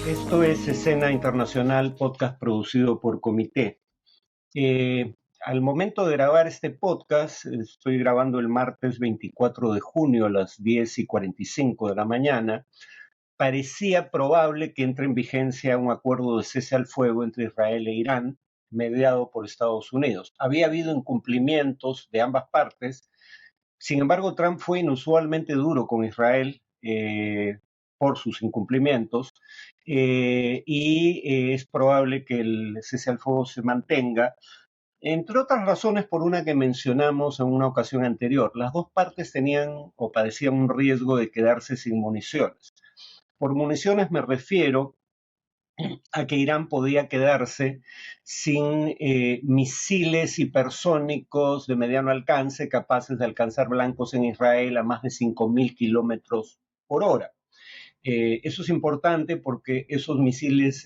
Esto es Escena Internacional, podcast producido por Comité. Al momento de grabar este podcast, estoy grabando el martes 24 de junio a las 10:45 de la mañana, parecía probable que entre en vigencia un acuerdo de cese al fuego entre Israel e Irán, mediado por Estados Unidos. Había habido incumplimientos de ambas partes. Sin embargo, Trump fue inusualmente duro con Israel por sus incumplimientos y es probable que el cese al fuego se mantenga, entre otras razones por una que mencionamos en una ocasión anterior. Las dos partes tenían o padecían un riesgo de quedarse sin municiones. Por municiones me refiero a que Irán podía quedarse sin misiles hipersónicos de mediano alcance capaces de alcanzar blancos en Israel a más de 5.000 kilómetros por hora. Eso es importante porque esos misiles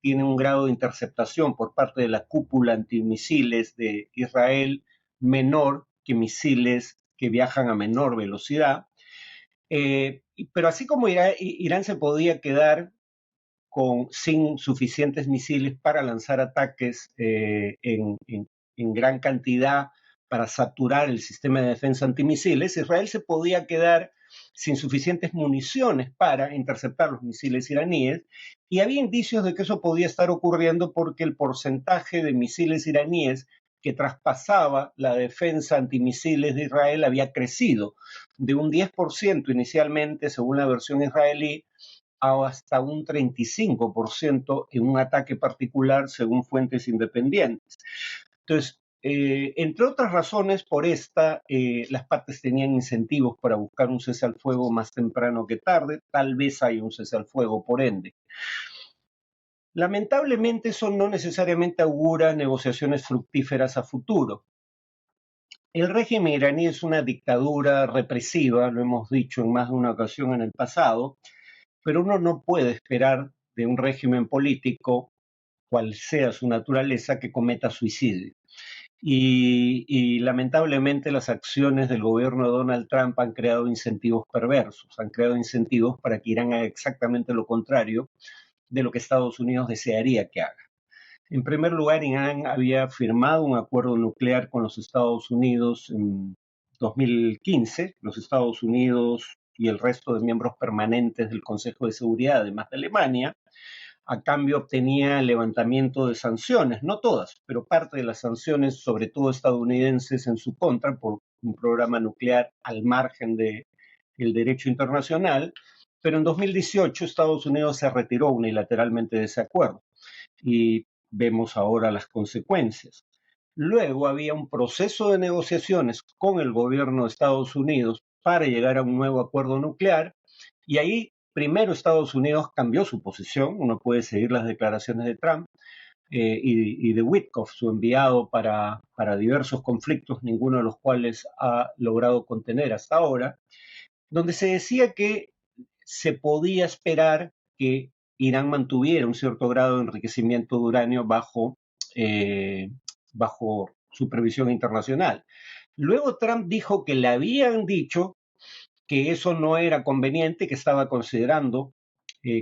tienen un grado de interceptación por parte de la cúpula antimisiles de Israel menor que misiles que viajan a menor velocidad. Pero así como Irán se podía quedar sin suficientes misiles para lanzar ataques en gran cantidad para saturar el sistema de defensa antimisiles, Israel se podía quedar sin suficientes municiones para interceptar los misiles iraníes, y había indicios de que eso podía estar ocurriendo porque el porcentaje de misiles iraníes que traspasaba la defensa antimisiles de Israel había crecido de un 10% inicialmente, según la versión israelí, hasta un 35% en un ataque particular, según fuentes independientes. Entonces, entre otras razones, por las partes tenían incentivos para buscar un cese al fuego más temprano que tarde. Tal vez hay un cese al fuego, por ende. Lamentablemente, eso no necesariamente augura negociaciones fructíferas a futuro. El régimen iraní es una dictadura represiva, lo hemos dicho en más de una ocasión en el pasado, pero uno no puede esperar de un régimen político, cual sea su naturaleza, que cometa suicidio. Y lamentablemente las acciones del gobierno de Donald Trump han creado incentivos perversos, han creado incentivos para que Irán haga exactamente lo contrario de lo que Estados Unidos desearía que haga. En primer lugar, Irán había firmado un acuerdo nuclear con los Estados Unidos en 2015. Los Estados Unidos y el resto de miembros permanentes del Consejo de Seguridad, además de Alemania, a cambio obtenía el levantamiento de sanciones, no todas, pero parte de las sanciones, sobre todo estadounidenses, en su contra por un programa nuclear al margen del derecho internacional. Pero en 2018 Estados Unidos se retiró unilateralmente de ese acuerdo y vemos ahora las consecuencias. Luego había un proceso de negociaciones con el gobierno de Estados Unidos para llegar a un nuevo acuerdo nuclear, y ahí primero Estados Unidos cambió su posición. Uno puede seguir las declaraciones de Trump y de Witkoff, su enviado para diversos conflictos, ninguno de los cuales ha logrado contener hasta ahora, donde se decía que se podía esperar que Irán mantuviera un cierto grado de enriquecimiento de uranio bajo supervisión internacional. Luego Trump dijo que le habían dicho que eso no era conveniente, que estaba considerando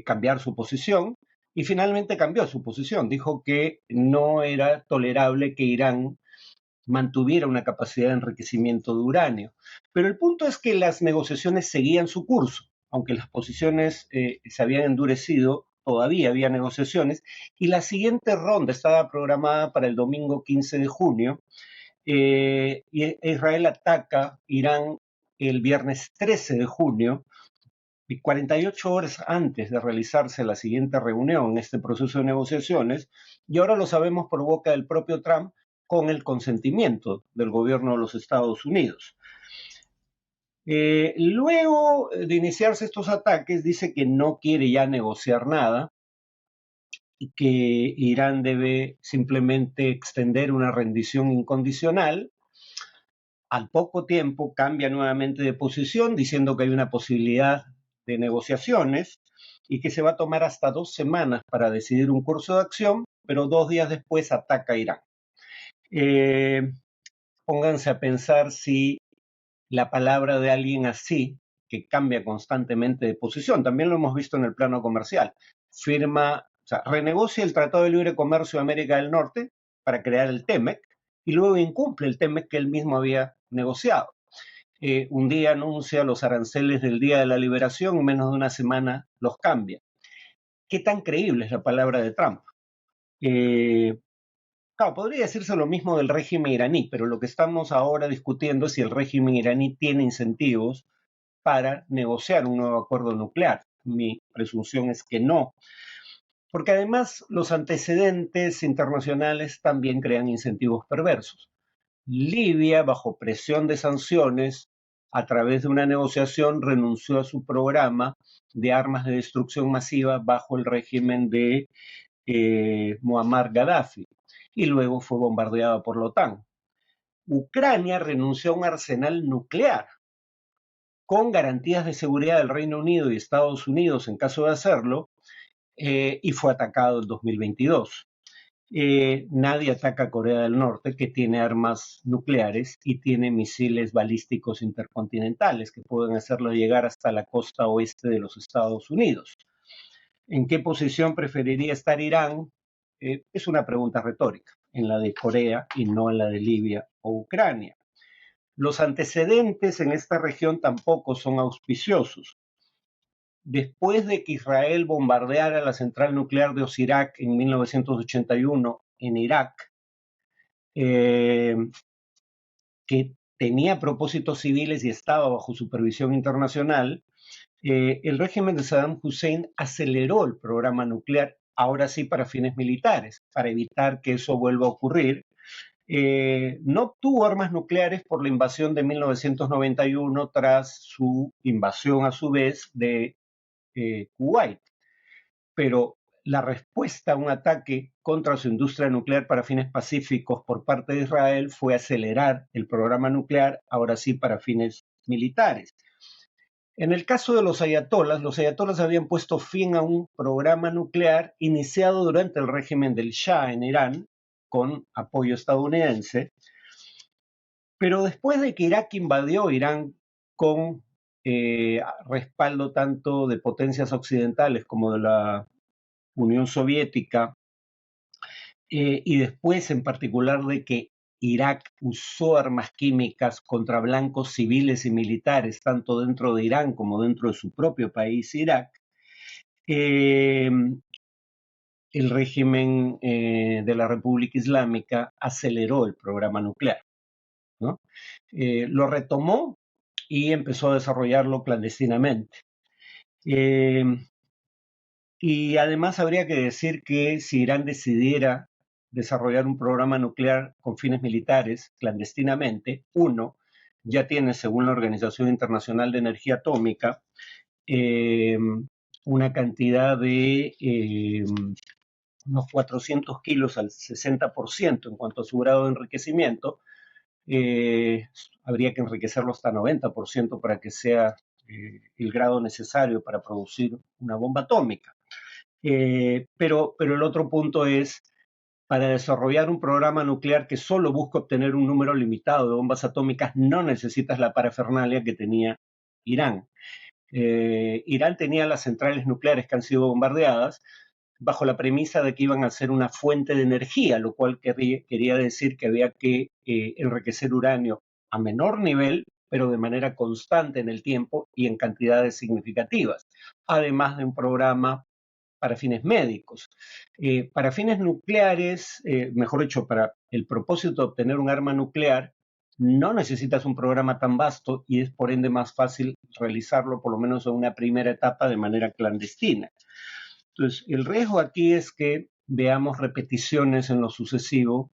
cambiar su posición, y finalmente cambió su posición. Dijo que no era tolerable que Irán mantuviera una capacidad de enriquecimiento de uranio. Pero el punto es que las negociaciones seguían su curso, aunque las posiciones se habían endurecido, todavía había negociaciones, y la siguiente ronda estaba programada para el domingo 15 de junio. Israel ataca Irán el viernes 13 de junio, y 48 horas antes de realizarse la siguiente reunión en este proceso de negociaciones, y ahora lo sabemos por boca del propio Trump, con el consentimiento del gobierno de los Estados Unidos. Luego de iniciarse estos ataques, dice que no quiere ya negociar nada y que Irán debe simplemente extender una rendición incondicional. Al poco tiempo cambia nuevamente de posición, diciendo que hay una posibilidad de negociaciones y que se va a tomar hasta 2 semanas para decidir un curso de acción, pero 2 días después ataca a Irán. Pónganse a pensar si la palabra de alguien así, que cambia constantemente de posición, también lo hemos visto en el plano comercial, renegocia el Tratado de Libre Comercio de América del Norte para crear el TEMEC y luego incumple el TEMEC que él mismo había negociado. Un día anuncia los aranceles del Día de la Liberación, en menos de una semana los cambia. ¿Qué tan creíble es la palabra de Trump? Claro, podría decirse lo mismo del régimen iraní, pero lo que estamos ahora discutiendo es si el régimen iraní tiene incentivos para negociar un nuevo acuerdo nuclear. Mi presunción es que no, porque además los antecedentes internacionales también crean incentivos perversos. Libia, bajo presión de sanciones, a través de una negociación, renunció a su programa de armas de destrucción masiva bajo el régimen de Muammar Gaddafi y luego fue bombardeada por la OTAN. Ucrania renunció a un arsenal nuclear con garantías de seguridad del Reino Unido y Estados Unidos en caso de hacerlo, y fue atacado en 2022. Nadie ataca a Corea del Norte, que tiene armas nucleares y tiene misiles balísticos intercontinentales que pueden hacerlo llegar hasta la costa oeste de los Estados Unidos. ¿En qué posición preferiría estar Irán? Es una pregunta retórica, en la de Corea y no en la de Libia o Ucrania. Los antecedentes en esta región tampoco son auspiciosos. Después de que Israel bombardeara la central nuclear de Osirak en 1981 en Irak, que tenía propósitos civiles y estaba bajo supervisión internacional, el régimen de Saddam Hussein aceleró el programa nuclear, ahora sí para fines militares, para evitar que eso vuelva a ocurrir. No obtuvo armas nucleares por la invasión de 1991 tras su invasión a su vez de Kuwait, pero la respuesta a un ataque contra su industria nuclear para fines pacíficos por parte de Israel fue acelerar el programa nuclear, ahora sí para fines militares. En el caso de los ayatolas habían puesto fin a un programa nuclear iniciado durante el régimen del Shah en Irán, con apoyo estadounidense, pero después de que Irak invadió Irán con respaldo tanto de potencias occidentales como de la Unión Soviética, y después en particular de que Irak usó armas químicas contra blancos civiles y militares, tanto dentro de Irán como dentro de su propio país, Irak, el régimen de la República Islámica aceleró el programa nuclear, ¿no? Lo retomó y empezó a desarrollarlo clandestinamente. Y además habría que decir que si Irán decidiera desarrollar un programa nuclear con fines militares clandestinamente, uno, ya tiene, según la Organización Internacional de Energía Atómica, una cantidad de unos 400 kilos al 60% en cuanto a su grado de enriquecimiento. Habría que enriquecerlo hasta 90% para que sea el grado necesario para producir una bomba atómica. Pero el otro punto es, para desarrollar un programa nuclear que solo busca obtener un número limitado de bombas atómicas, no necesitas la parafernalia que tenía Irán. Irán tenía las centrales nucleares que han sido bombardeadas bajo la premisa de que iban a ser una fuente de energía, lo cual quería decir que había que enriquecer uranio a menor nivel, pero de manera constante en el tiempo y en cantidades significativas, además de un programa para fines médicos. Para fines nucleares, mejor dicho, para el propósito de obtener un arma nuclear, no necesitas un programa tan vasto y es por ende más fácil realizarlo, por lo menos en una primera etapa, de manera clandestina. Entonces, el riesgo aquí es que veamos repeticiones en lo sucesivo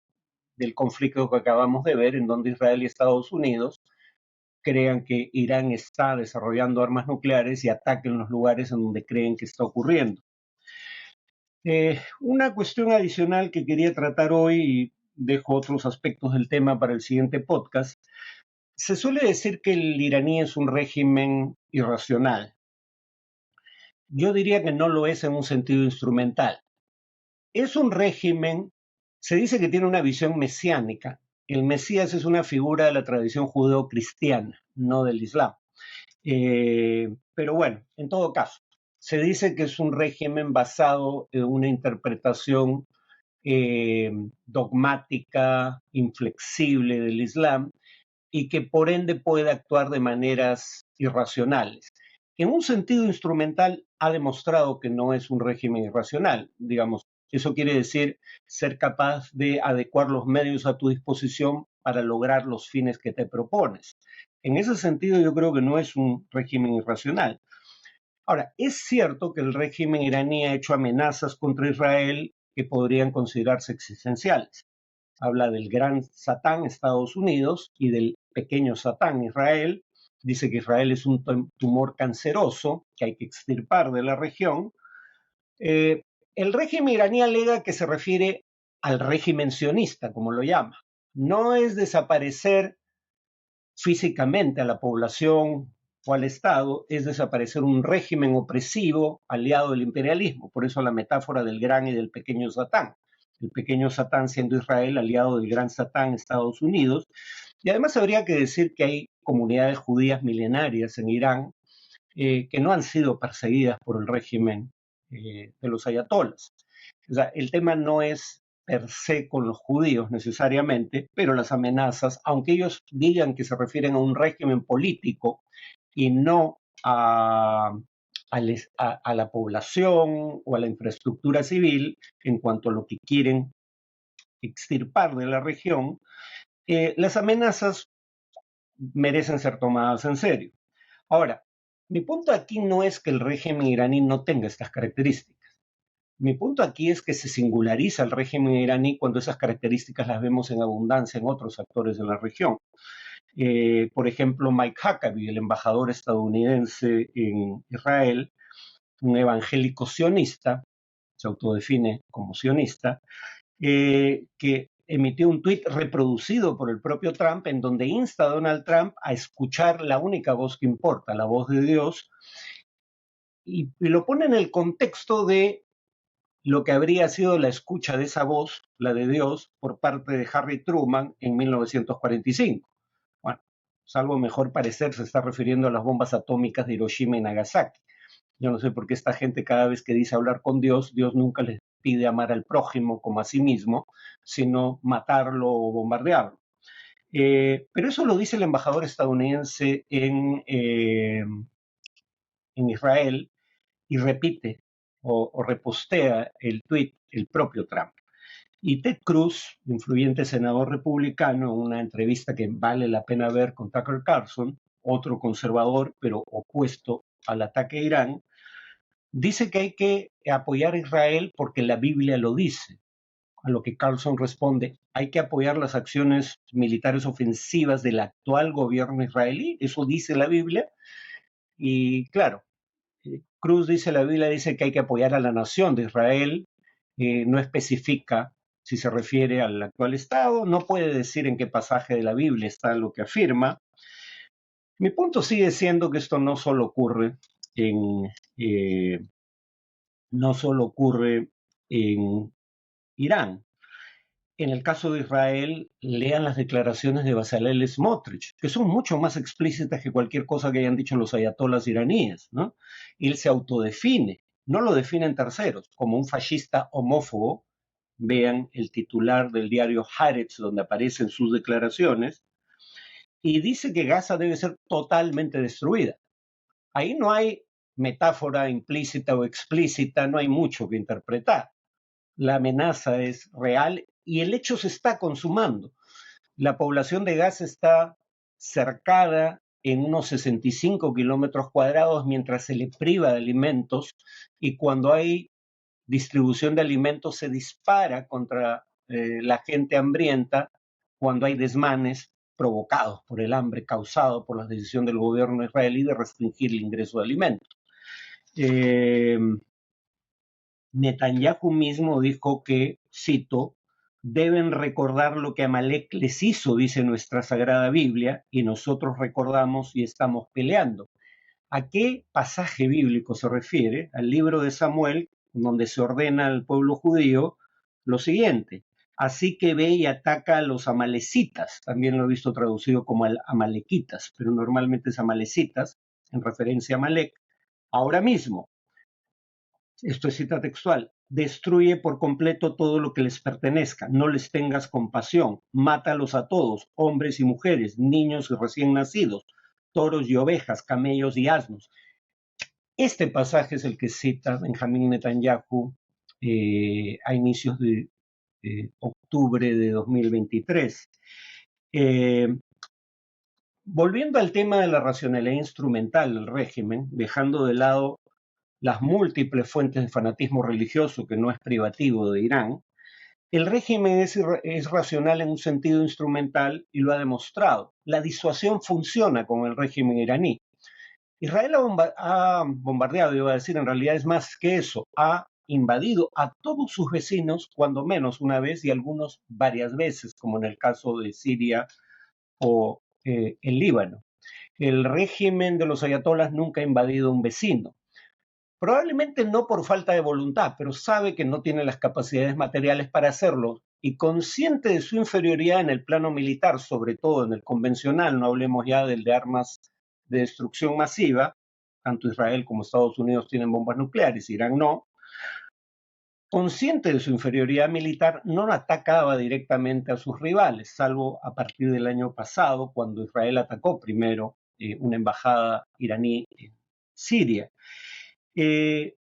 del conflicto que acabamos de ver, en donde Israel y Estados Unidos crean que Irán está desarrollando armas nucleares y ataquen los lugares en donde creen que está ocurriendo. Una cuestión adicional que quería tratar hoy, y dejo otros aspectos del tema para el siguiente podcast, se suele decir que el iraní es un régimen irracional. Yo diría que no lo es en un sentido instrumental. Es un régimen, se dice que tiene una visión mesiánica. El Mesías es una figura de la tradición judeo-cristiana, no del Islam. Pero bueno, en todo caso, Se dice que es un régimen basado en una interpretación dogmática, inflexible del Islam y que por ende puede actuar de maneras irracionales. En un sentido instrumental ha demostrado que no es un régimen irracional, digamos. Eso quiere decir ser capaz de adecuar los medios a tu disposición para lograr los fines que te propones. En ese sentido yo creo que no es un régimen irracional. Ahora, es cierto que el régimen iraní ha hecho amenazas contra Israel que podrían considerarse existenciales. Habla del gran Satán, Estados Unidos, y del pequeño Satán, Israel. Dice que Israel es un tumor canceroso que hay que extirpar de la región. Eh, el régimen iraní alega que se refiere al régimen sionista, como lo llama. No es desaparecer físicamente a la población o al Estado, es desaparecer un régimen opresivo aliado del imperialismo. Por eso la metáfora del gran y del pequeño Satán. El pequeño Satán siendo Israel aliado del gran Satán, Estados Unidos. Y además habría que decir que hay comunidades judías milenarias en Irán que no han sido perseguidas por el régimen de los ayatolas. O sea, el tema no es per se con los judíos necesariamente, pero las amenazas, aunque ellos digan que se refieren a un régimen político y no a la población o a la infraestructura civil en cuanto a lo que quieren extirpar de la región, las amenazas merecen ser tomadas en serio. Ahora, mi punto aquí no es que el régimen iraní no tenga estas características. Mi punto aquí es que se singulariza el régimen iraní cuando esas características las vemos en abundancia en otros actores de la región. Por ejemplo, Mike Huckabee, el embajador estadounidense en Israel, un evangélico sionista, se autodefine como sionista, que emitió un tuit reproducido por el propio Trump en donde insta a Donald Trump a escuchar la única voz que importa, la voz de Dios, y lo pone en el contexto de lo que habría sido la escucha de esa voz, la de Dios, por parte de Harry Truman en 1945. Bueno, salvo mejor parecer, se está refiriendo a las bombas atómicas de Hiroshima y Nagasaki. Yo no sé por qué esta gente cada vez que dice hablar con Dios, Dios nunca les pide amar al prójimo como a sí mismo, sino matarlo o bombardearlo. Pero eso lo dice el embajador estadounidense en Israel y repite o repostea el tuit el propio Trump. Y Ted Cruz, influyente senador republicano, en una entrevista que vale la pena ver con Tucker Carlson, otro conservador pero opuesto al ataque a Irán, dice que hay que apoyar a Israel porque la Biblia lo dice. A lo que Carlson responde, hay que apoyar las acciones militares ofensivas del actual gobierno israelí, eso dice la Biblia. Y claro, Cruz dice, la Biblia dice que hay que apoyar a la nación de Israel, no especifica si se refiere al actual Estado, no puede decir en qué pasaje de la Biblia está lo que afirma. Mi punto sigue siendo que esto no solo ocurre eh, no solo ocurre en Irán. En el caso de Israel, lean las declaraciones de Bezalel Smotrich, que son mucho más explícitas que cualquier cosa que hayan dicho los ayatolas iraníes, ¿no? Él se autodefine, no lo definen terceros, como un fascista homófobo. Vean el titular del diario Haaretz, donde aparecen sus declaraciones, y dice que Gaza debe ser totalmente destruida. Ahí no hay metáfora implícita o explícita, no hay mucho que interpretar. La amenaza es real y el hecho se está consumando. La población de Gaza está cercada en unos 65 kilómetros cuadrados mientras se le priva de alimentos y cuando hay distribución de alimentos se dispara contra la gente hambrienta cuando hay desmanes provocados por el hambre causado por la decisión del gobierno israelí de restringir el ingreso de alimentos. Netanyahu mismo dijo que, cito, deben recordar lo que Amalek les hizo, dice nuestra Sagrada Biblia, y nosotros recordamos y estamos peleando. ¿A qué pasaje bíblico se refiere? Al libro de Samuel, donde se ordena al pueblo judío lo siguiente: así que ve y ataca a los amalecitas, también lo he visto traducido como amalequitas, pero normalmente es amalecitas, en referencia a Amalek, ahora mismo. Esto es cita textual: destruye por completo todo lo que les pertenezca, no les tengas compasión, mátalos a todos, hombres y mujeres, niños y recién nacidos, toros y ovejas, camellos y asnos. Este pasaje es el que cita Benjamín Netanyahu a inicios de octubre de 2023. Volviendo al tema de la racionalidad instrumental del régimen, dejando de lado las múltiples fuentes de fanatismo religioso que no es privativo de Irán, el régimen es racional en un sentido instrumental y lo ha demostrado. La disuasión funciona con el régimen iraní. Israel ha bombardeado, iba a decir, en realidad es más que eso, ha invadido a todos sus vecinos, cuando menos una vez y algunos varias veces, como en el caso de Siria o el Líbano. El régimen de los ayatolás nunca ha invadido un vecino. Probablemente no por falta de voluntad, pero sabe que no tiene las capacidades materiales para hacerlo y consciente de su inferioridad en el plano militar, sobre todo en el convencional, no hablemos ya del de armas de destrucción masiva, tanto Israel como Estados Unidos tienen bombas nucleares, Irán no. Consciente de su inferioridad militar, no atacaba directamente a sus rivales, salvo a partir del año pasado, cuando Israel atacó primero una embajada iraní en Siria.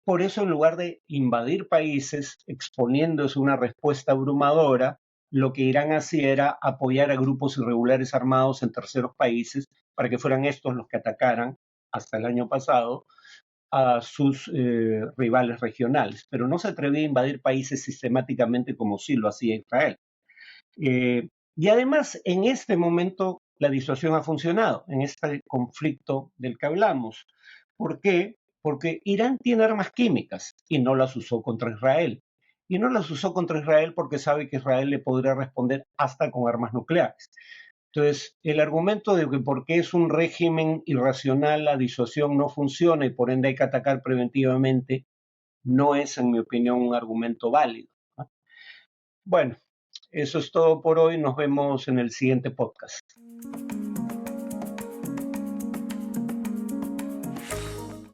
Por eso, en lugar de invadir países exponiéndose a una respuesta abrumadora, lo que Irán hacía era apoyar a grupos irregulares armados en terceros países para que fueran estos los que atacaran hasta el año pasado a sus rivales regionales, pero no se atrevía a invadir países sistemáticamente como sí lo hacía Israel. Y además, en este momento, la disuasión ha funcionado, en este conflicto del que hablamos. ¿Por qué? Porque Irán tiene armas químicas y no las usó contra Israel. Y no las usó contra Israel porque sabe que Israel le podría responder hasta con armas nucleares. Entonces, el argumento de que porque es un régimen irracional la disuasión no funciona y por ende hay que atacar preventivamente, no es, en mi opinión, un argumento válido, ¿no? Bueno, eso es todo por hoy. Nos vemos en el siguiente podcast.